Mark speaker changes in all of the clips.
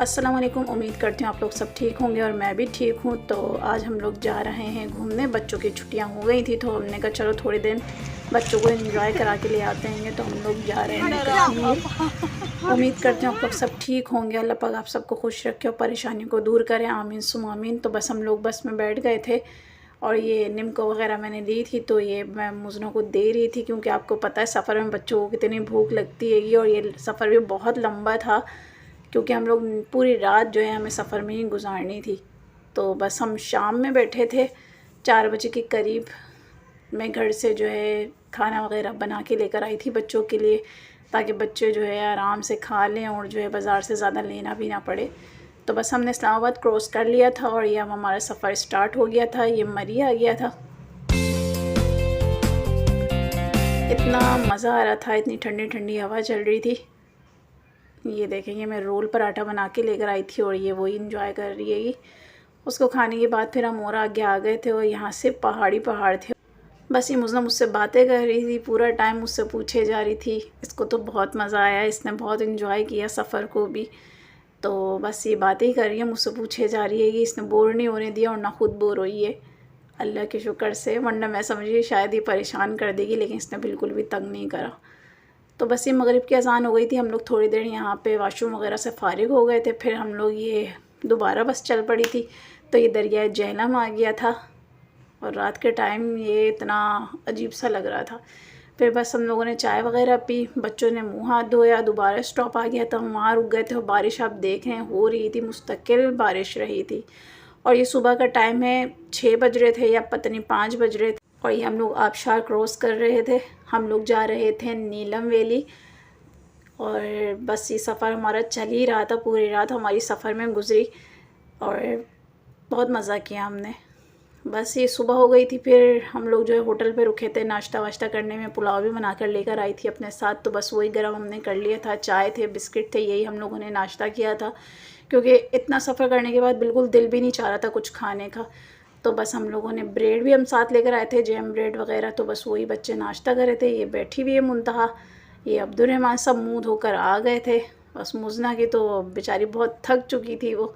Speaker 1: अस्सलाम वालेकुम। उम्मीद करती हूँ आप लोग सब ठीक होंगे और मैं भी ठीक हूँ। तो आज हम लोग जा रहे हैं घूमने। बच्चों की छुट्टियाँ हो गई थी तो हमने कहा चलो थोड़े दिन बच्चों को एंजॉय करा के ले आते हैं। तो हम लोग जा रहे हैं कश्मीर। उम्मीद करते हैं आप लोग सब ठीक होंगे। अल्लाह पाक आप सबको खुश रखे और परेशानियों को दूर करें, आमीन सुम आमीन। तो बस हम लोग बस में बैठ गए थे और ये निम्को वगैरह मैंने ली थी तो ये मैं मुज़नों को दे रही थी, क्योंकि आपको पता है सफ़र में बच्चों को कितनी भूख लगती है। और ये सफ़र भी बहुत लंबा था क्योंकि हम लोग पूरी रात जो है हमें सफ़र में ही गुजारनी थी। तो बस हम शाम में बैठे थे 4 बजे के करीब। मैं घर से जो है खाना वगैरह बना के लेकर आई थी बच्चों के लिए, ताकि बच्चे जो है आराम से खा लें और जो है बाज़ार से ज़्यादा लेना भी ना पड़े। तो बस हमने इस्लामाबाद क्रॉस कर लिया था और ये अब हमारा सफ़र स्टार्ट हो गया था। ये मरी आ गया था। इतना मज़ा आ रहा था, इतनी ठंडी ठंडी हवा चल रही थी। ये देखेंगे मैं रोल पराठा बना के लेकर आई थी और ये वही इंजॉय कर रही है। ये उसको खाने के बाद फिर हम और आगे आ गए थे और यहाँ से पहाड़ थे। बस ये मुझे मुझसे बातें कर रही थी, पूरा टाइम मुझसे पूछे जा रही थी। इसको तो बहुत मज़ा आया, इसने बहुत इंजॉय किया सफ़र को भी। तो बस ये बातें ही कर रही है, मुझसे पूछे जा रही है कि इसने बोर नहीं होने दिया और ना खुद बोर हुई है। अल्लाह के शुक्र से, वरना मैं समझी शायद ये परेशान कर देगी, लेकिन इसने बिल्कुल भी तंग नहीं करा। तो बस ये मगरिब की अज़ान हो गई थी। हम लोग थोड़ी देर यहाँ पे वॉशरूम वगैरह से फ़ारिग हो गए थे। फिर हम लोग ये दोबारा बस चल पड़ी थी। तो ये दरिया जेहलम आ गया था और रात के टाइम ये इतना अजीब सा लग रहा था। फिर बस हम लोगों ने चाय वगैरह पी, बच्चों ने मुंह हाथ धोया, दोबारा स्टॉप आ गया तो हम वहाँ रुक गए थे। और बारिश आप देख रहे हैं हो रही थी, मुस्तकिल बारिश रही थी। और ये सुबह का टाइम है, 6 बज रहे थे या पता नहीं 5 बज रहे थे। और ये हम लोग आबशार क्रॉस कर रहे थे। हम लोग जा रहे थे नीलम वैली। और बस ये सफ़र हमारा चल ही रहा था, पूरी रात हमारी सफ़र में गुजरी और बहुत मज़ा किया हमने। बस ये सुबह हो गई थी। फिर हम लोग जो है होटल पे रुके थे नाश्ता वाश्ता करने में। पुलाव भी बना कर लेकर आई थी अपने साथ, तो बस वही गर्म हमने कर लिया था। चाय थे, बिस्किट थे, यही हम लोगों ने नाश्ता किया था, क्योंकि इतना सफ़र करने के बाद बिल्कुल दिल भी नहीं चाह रहा था कुछ खाने का। तो बस हम लोगों ने ब्रेड भी हम साथ लेकर आए थे, जैम ब्रेड वगैरह। तो बस वही बच्चे नाश्ता कर रहे थे। ये बैठी हुई है मुंतहा, ये अब्दुर्रहमान, सब मुँह धोकर आ गए थे। बस मुज़ना की तो बेचारी बहुत थक चुकी थी वो,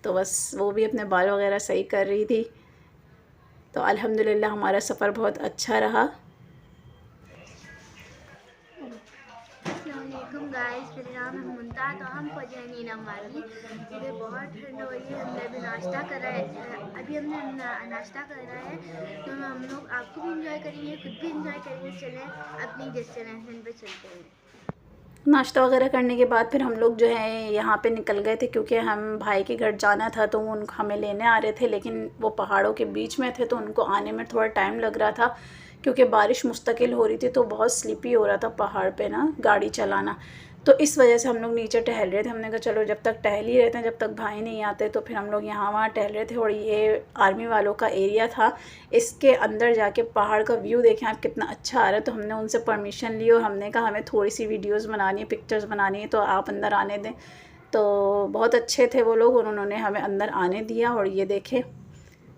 Speaker 1: तो बस वो भी अपने बाल वगैरह सही कर रही थी। तो अल्हम्दुलिल्लाह हमारा सफ़र बहुत अच्छा रहा।
Speaker 2: अस्सलामुअलैकुम गाइस, मेरा नाम है मुमताज़। तो हम पहुँचे हैं नीलम वैली। इधर बहुत ठंड हो रही है। हमने अभी नाश्ता करा है, अभी हमने नाश्ता करा है। तो हम लोग आपको भी इंजॉय करेंगे, खुद भी इंजॉय करेंगे। चलें अपनी डेस्टिनेशन पे चलते हैं।
Speaker 1: नाश्ता वगैरह करने के बाद फिर हम लोग जो है यहाँ पे निकल गए थे, क्योंकि हम भाई के घर जाना था। तो वो उनको हमें लेने आ रहे थे, लेकिन वो पहाड़ों के बीच में थे तो उनको आने में थोड़ा टाइम लग रहा था, क्योंकि बारिश मुस्तकिल हो रही थी। तो बहुत स्लिपी हो रहा था पहाड़ पे ना गाड़ी चलाना। तो इस वजह से हम लोग नीचे टहल रहे थे। हमने कहा चलो जब तक टहल ही रहते हैं, जब तक भाई नहीं आते। तो फिर हम लोग यहाँ वहाँ टहल रहे थे। और ये आर्मी वालों का एरिया था, इसके अंदर जाके पहाड़ का व्यू देखें आप कितना अच्छा आ रहा है। तो हमने उनसे परमिशन ली और हमने कहा हमें थोड़ी सी वीडियोस बनानी है, पिक्चर्स बनानी है, तो आप अंदर आने दें। तो बहुत अच्छे थे वो लोग और उन्होंने हमें अंदर आने दिया। और ये देखें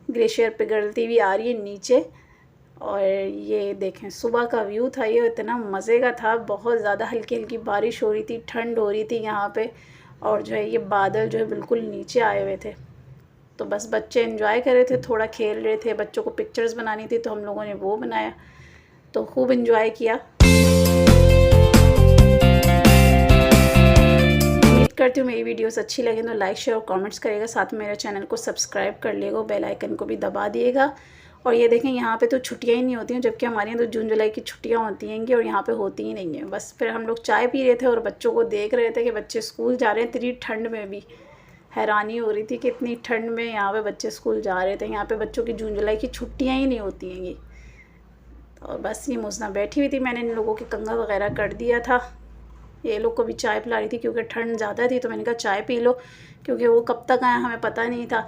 Speaker 1: ग्लेशियर पिघलती हुई आ रही है नीचे। और ये देखें सुबह का व्यू था, ये इतना मज़े का था। बहुत ज़्यादा हल्की हल्की बारिश हो रही थी, ठंड हो रही थी यहाँ पे। और जो है ये बादल जो है बिल्कुल नीचे आए हुए थे। तो बस बच्चे एंजॉय कर रहे थे, थोड़ा खेल रहे थे। बच्चों को पिक्चर्स बनानी थी तो हम लोगों ने वो बनाया, तो खूब एंजॉय किया। उम्मीद करती हूँ मेरी वीडियोस अच्छी लगे तो लाइक शेयर और कमेंट्स करेगा, साथ में मेरे चैनल को सब्सक्राइब कर लेगा, बेल आइकन को भी दबा दिएगा। और ये देखें यहाँ पे तो छुट्टियाँ ही नहीं होती हैं, जबकि हमारे यहाँ तो जून जुलाई की छुट्टियाँ होती हैं और यहाँ पे होती ही नहीं है। बस फिर हम लोग चाय पी रहे थे और बच्चों को देख रहे थे कि बच्चे स्कूल जा रहे हैं इतनी ठंड में भी। हैरानी हो रही थी कि इतनी ठंड में यहाँ पे बच्चे स्कूल जा रहे थे। यहाँ पे बच्चों की जून जुलाई की छुट्टियाँ ही नहीं होती हैं ये। और बस ये मुझना बैठी हुई थी, मैंने इन लोगों के कंघा वगैरह कर दिया था। ये लोग को भी चाय पिला रही थी, क्योंकि ठंड ज़्यादा थी। तो मैंने कहा चाय पी लो, क्योंकि वो कब तक आया हमें पता नहीं था।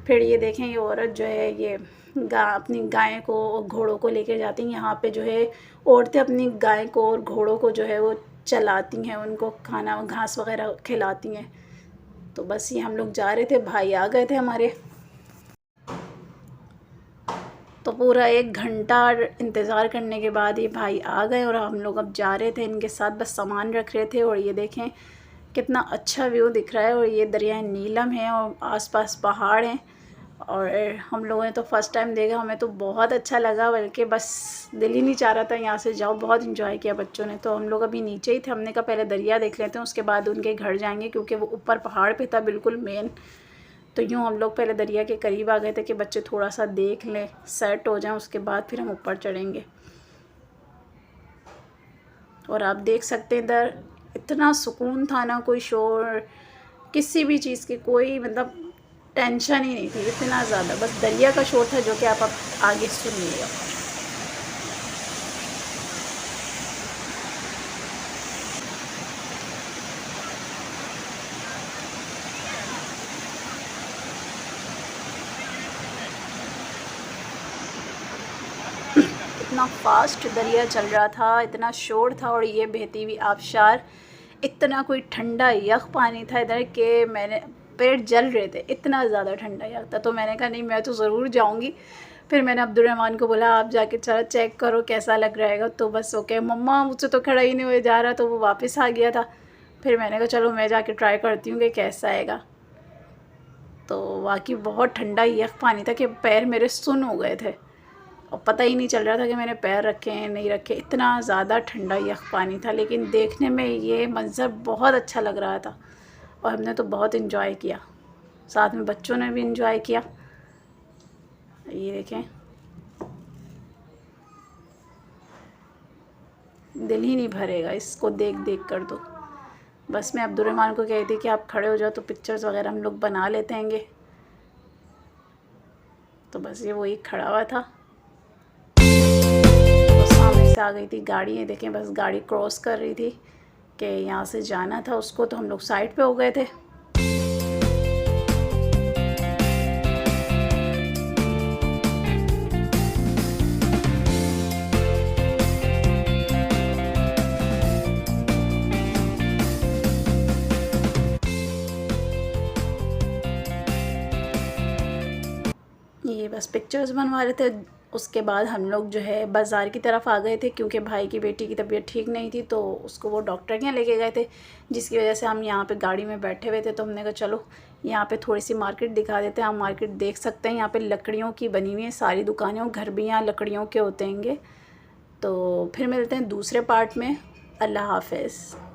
Speaker 1: फिर ये देखें ये औरत जो है ये अपनी गाय को और घोड़ों को लेकर जाती हैं। यहाँ पे जो है औरतें अपनी गाय को और घोड़ों को जो है वो चलाती हैं, उनको खाना घास वगैरह खिलाती हैं। तो बस ये हम लोग जा रहे थे, भाई आ गए थे हमारे। तो पूरा 1 घंटा इंतज़ार करने के बाद ये भाई आ गए और हम लोग अब जा रहे थे इनके साथ, बस सामान रख रहे थे। और ये देखें कितना अच्छा व्यू दिख रहा है। और ये दरिया नीलम है और आसपास पहाड़ हैं। और हम लोगों ने तो फ़र्स्ट टाइम देखा, हमें तो बहुत अच्छा लगा, बल्कि बस दिल ही नहीं चाह रहा था यहाँ से जाओ। बहुत इन्जॉय किया बच्चों ने। तो हम लोग अभी नीचे ही थे, हमने कहा पहले दरिया देख लेते हैं, उसके बाद उनके घर जाएंगे, क्योंकि वो ऊपर पहाड़ पे था बिल्कुल मेन। तो यूँ हम लोग पहले दरिया के करीब आ गए थे कि बच्चे थोड़ा सा देख लें, सेट हो जाएं, उसके बाद फिर हम ऊपर चढ़ेंगे। और आप देख सकते हैं इधर इतना सुकून था ना, कोई शोर किसी भी चीज़ की, कोई मतलब टेंशन ही नहीं थी इतना ज़्यादा। बस दरिया का शोर था जो कि आप आगे सुनिएगा। इतना फास्ट दरिया चल रहा था, इतना शोर था, और ये बहती हुई आबशार, इतना कोई ठंडा यख पानी था इधर के मैंने पेट जल रहे थे, इतना ज़्यादा ठंडा यख था। तो मैंने कहा नहीं, मैं तो ज़रूर जाऊंगी। फिर मैंने अब्दुलरहमान को बोला आप जाके चलो चेक करो कैसा लग रहेगा। तो बस ओके मम्मा, मुझसे तो खड़ा ही नहीं हो जा रहा, तो वो वापस आ गया था। फिर मैंने कहा चलो मैं जाके ट्राई करती हूँ कि कैसा आएगा। तो वाकई बहुत ठंडा यख पानी था कि पैर मेरे सुन्न हो गए थे, और पता ही नहीं चल रहा था कि मैंने पैर रखे हैं नहीं रखे, इतना ज़्यादा ठंडा यख पानी था। लेकिन देखने में ये मंज़र बहुत अच्छा लग रहा था, और हमने तो बहुत इन्जॉय किया, साथ में बच्चों ने भी इन्जॉय किया। ये देखें, दिल ही नहीं भरेगा इसको देख देख कर। तो बस मैं अब्दुलरहमान को कही थी कि आप खड़े हो जाओ तो पिक्चर्स वगैरह हम लोग बना लेते हैंगे। तो बस ये वही खड़ा हुआ था, तो सामने से आ गई थी गाड़ी। ये देखें, बस गाड़ी क्रॉस कर रही थी कि यहाँ से जाना था उसको, तो हम लोग साइड पे हो गए थे। ये बस पिक्चर्स बनवा रहे थे। उसके बाद हम लोग जो है बाज़ार की तरफ आ गए थे, क्योंकि भाई की बेटी की तबीयत ठीक नहीं थी, तो उसको वो डॉक्टर के यहाँ लेके गए थे, जिसकी वजह से हम यहाँ पे गाड़ी में बैठे हुए थे। तो हमने कहा चलो यहाँ पे थोड़ी सी मार्केट दिखा देते हैं। आप मार्केट देख सकते हैं, यहाँ पे लकड़ियों की बनी हुई है सारी दुकानें, और घर भी यहाँ लकड़ियों के होते हैंगे। तो फिर मिलते हैं दूसरे पार्ट में। अल्लाह हाफ़िज़।